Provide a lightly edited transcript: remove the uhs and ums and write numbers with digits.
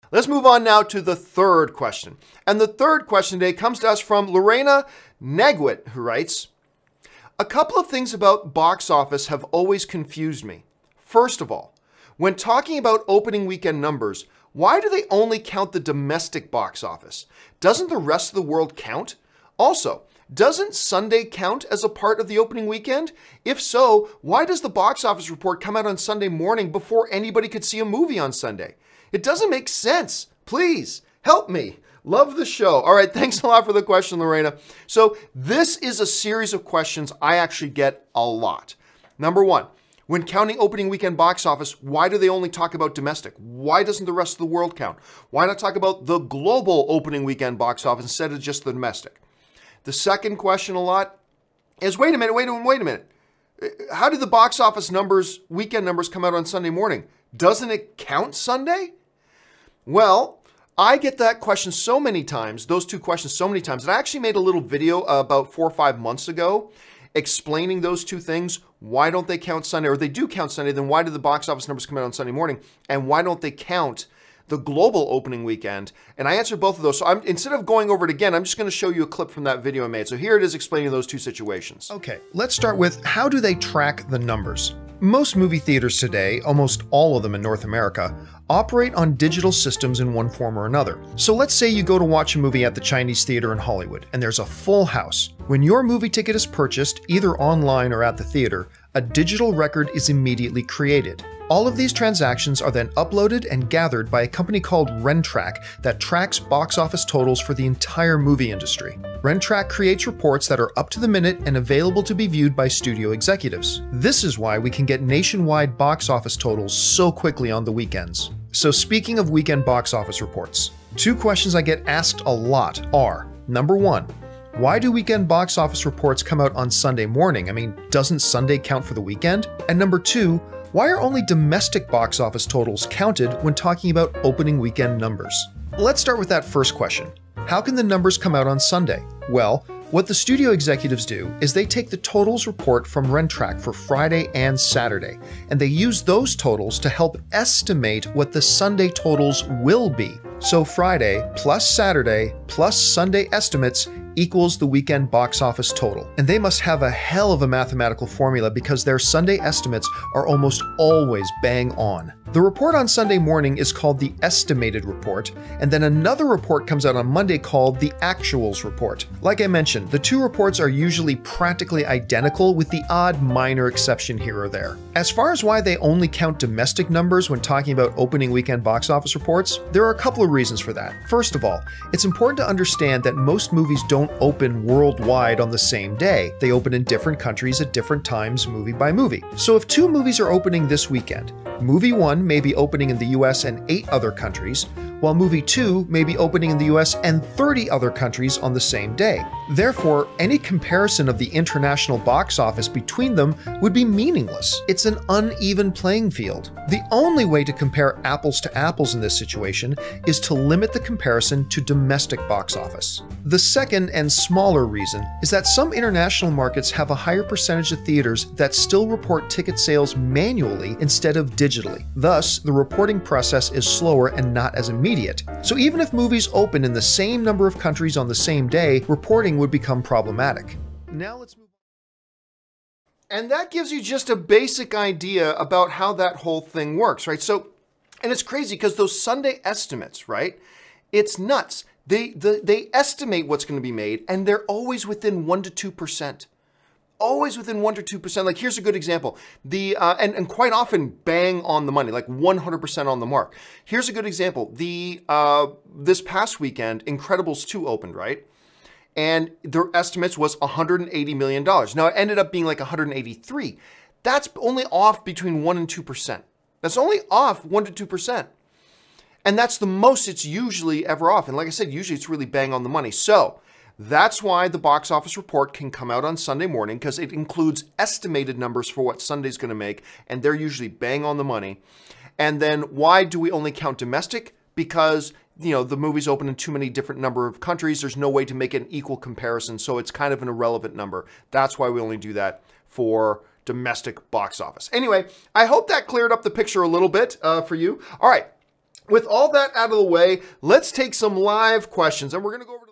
Let's move on now to the third question. And the third question today comes to us from Lorena Naguit, who writes, a couple of things about box office have always confused me. First of all, when talking about opening weekend numbers, why do they only count the domestic box office? Doesn't the rest of the world count? Also, doesn't Sunday count as a part of the opening weekend? If so, why does the box office report come out on Sunday morning before anybody could see a movie on Sunday? It doesn't make sense. Please help me. Love the show. All right, thanks a lot for the question, Lorena. So this is a series of questions I actually get a lot. Number one, when counting opening weekend box office, why do they only talk about domestic? Why doesn't the rest of the world count? Why not talk about the global opening weekend box office instead of just the domestic? The second question a lot is, wait a minute. How do the box office numbers, weekend numbers, come out on Sunday morning? Doesn't it count Sunday? Well, I get that question so many times, those two questions so many times, that I actually made a little video about 4 or 5 months ago explaining those two things. Why don't they count Sunday? Or if they do count Sunday, then why do the box office numbers come out on Sunday morning? And why don't they count the global opening weekend? And I answered both of those. So instead of going over it again, I'm just going to show you a clip from that video I made. So here it is explaining those two situations. Okay, let's start with, how do they track the numbers? Most movie theaters today, almost all of them in North America, operate on digital systems in one form or another. So let's say you go to watch a movie at the Chinese Theater in Hollywood, and there's a full house. When your movie ticket is purchased, either online or at the theater, a digital record is immediately created. All of these transactions are then uploaded and gathered by a company called Rentrack that tracks box office totals for the entire movie industry. Rentrack creates reports that are up to the minute and available to be viewed by studio executives. This is why we can get nationwide box office totals so quickly on the weekends. So speaking of weekend box office reports, two questions I get asked a lot are, number one, why do weekend box office reports come out on Sunday morning? I mean, doesn't Sunday count for the weekend? And number two, why are only domestic box office totals counted when talking about opening weekend numbers? Let's start with that first question. How can the numbers come out on Sunday? Well, what the studio executives do is they take the totals report from Rentrack for Friday and Saturday, and they use those totals to help estimate what the Sunday totals will be. So Friday plus Saturday plus Sunday estimates equals the weekend box office total. And they must have a hell of a mathematical formula because their Sunday estimates are almost always bang on. The report on Sunday morning is called the estimated report, and then another report comes out on Monday called the actuals report. Like I mentioned, the two reports are usually practically identical with the odd minor exception here or there. As far as why they only count domestic numbers when talking about opening weekend box office reports, there are a couple of reasons for that. First of all, it's important to understand that most movies don't open worldwide on the same day. They open in different countries at different times, movie by movie. So if two movies are opening this weekend, movie 1 may be opening in the US and 8 other countries, while movie 2 may be opening in the US and 30 other countries on the same day. Therefore, any comparison of the international box office between them would be meaningless. It's an uneven playing field. The only way to compare apples to apples in this situation is to limit the comparison to domestic box office. The second and smaller reason is that some international markets have a higher percentage of theaters that still report ticket sales manually instead of digitally. Thus, the reporting process is slower and not as immediate. So even if movies open in the same number of countries on the same day, reporting would become problematic. Now let's move on. And that gives you just a basic idea about how that whole thing works, right? So, and it's crazy because those Sunday estimates, right? It's nuts. They estimate what's going to be made, and they're always within 1 to 2%. Always within 1 to 2%. Like, here's a good example. And quite often bang on the money, like 100% on the mark. Here's a good example. This past weekend, Incredibles 2 opened, right? And their estimates was $180 million. Now, it ended up being like 183. That's only off between 1 and 2%. That's only off 1 to 2%. And that's the most it's usually ever off. And like I said, usually it's really bang on the money. So that's why the box office report can come out on Sunday morning, because it includes estimated numbers for what Sunday's going to make, and they're usually bang on the money. And then why do we only count domestic? Because, you know, the movie's open in too many different number of countries. There's no way to make an equal comparison, so it's kind of an irrelevant number. That's why we only do that for domestic box office. Anyway, I hope that cleared up the picture a little bit for you. All right. With all that out of the way, let's take some live questions, and we're going to go over